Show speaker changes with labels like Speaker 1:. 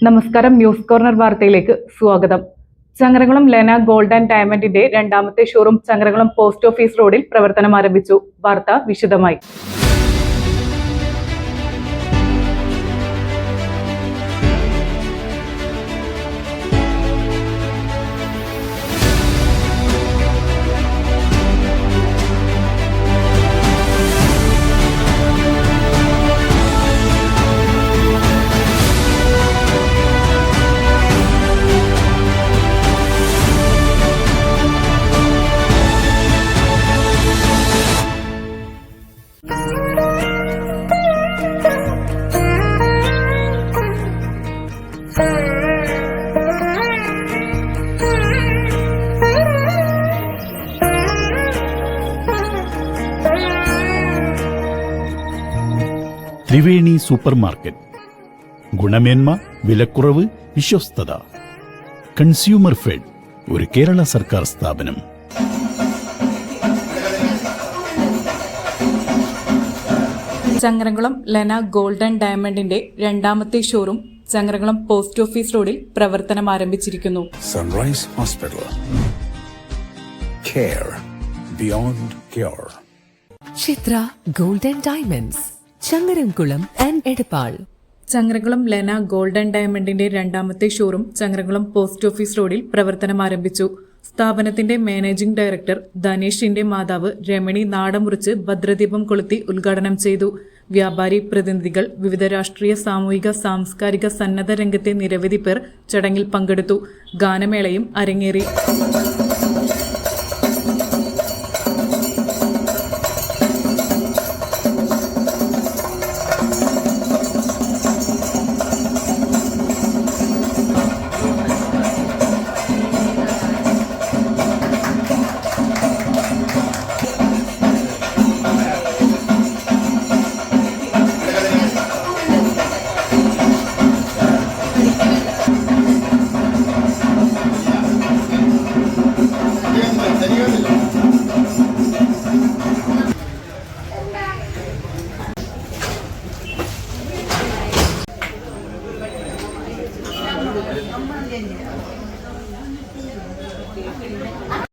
Speaker 1: നമസ്കാരം, news corner വാർത്തയിലേക്ക് സ്വാഗതം. ചങ്ങരംകുളം ലെന ഗോൾഡ് ആൻഡ് ഡയമണ്ടിന്റെ രണ്ടാമത്തെ ഷോറൂം ചങ്ങരംകുളം പോസ്റ്റ് ഓഫീസ് റോഡിൽ പ്രവർത്തനം ആരംഭിച്ചു. വാർത്ത വിശദമായി.
Speaker 2: Triveni super market. ഗുണമേന്മ, വിലക്കുറവ്, വിശ്വസ്തത. കൺസ്യൂമർ ഫെഡ്, ഒരു കേരള സർക്കാർ സ്ഥാപനം.
Speaker 1: ചങ്ങരംകുളം ലെന ഗോൾഡ് ആൻഡ് ഡയമണ്ടിന്റെ രണ്ടാമത്തെ ഷോറൂം ചങ്ങരംകുളം പോസ്റ്റ് ഓഫീസ് റോഡിൽ പ്രവർത്തനം ആരംഭിച്ചിരിക്കുന്നു.
Speaker 3: Sunrise Hospital, care beyond cure.
Speaker 4: Chithra gold and diamonds, Changaramkulam and Edappal.
Speaker 1: Changaramkulam Lena gold and ഡയമണ്ടിന്റെ രണ്ടാമത്തെ ഷോറൂം ചങ്ങരംകുളം പോസ്റ്റ് ഓഫീസ് റോഡിൽ പ്രവർത്തനം ആരംഭിച്ചു. സ്ഥാപനത്തിന്റെ മാനേജിംഗ് ഡയറക്ടർ ധനേഷിന്റെ മാതാവ് രമണി നാടമുറിച്ച് ഭദ്രദീപം കൊളുത്തി ഉദ്ഘാടനം ചെയ്തു. വ്യാപാരി പ്രതിനിധികൾ, വിവിധ രാഷ്ട്രീയ, സാമൂഹിക, സാംസ്കാരിക, സന്നദ്ധ രംഗത്തെ നിരവധി പേർ ചടങ്ങിൽ പങ്കെടുത്തു. ഗാനമേളയും അരങ്ങേറി.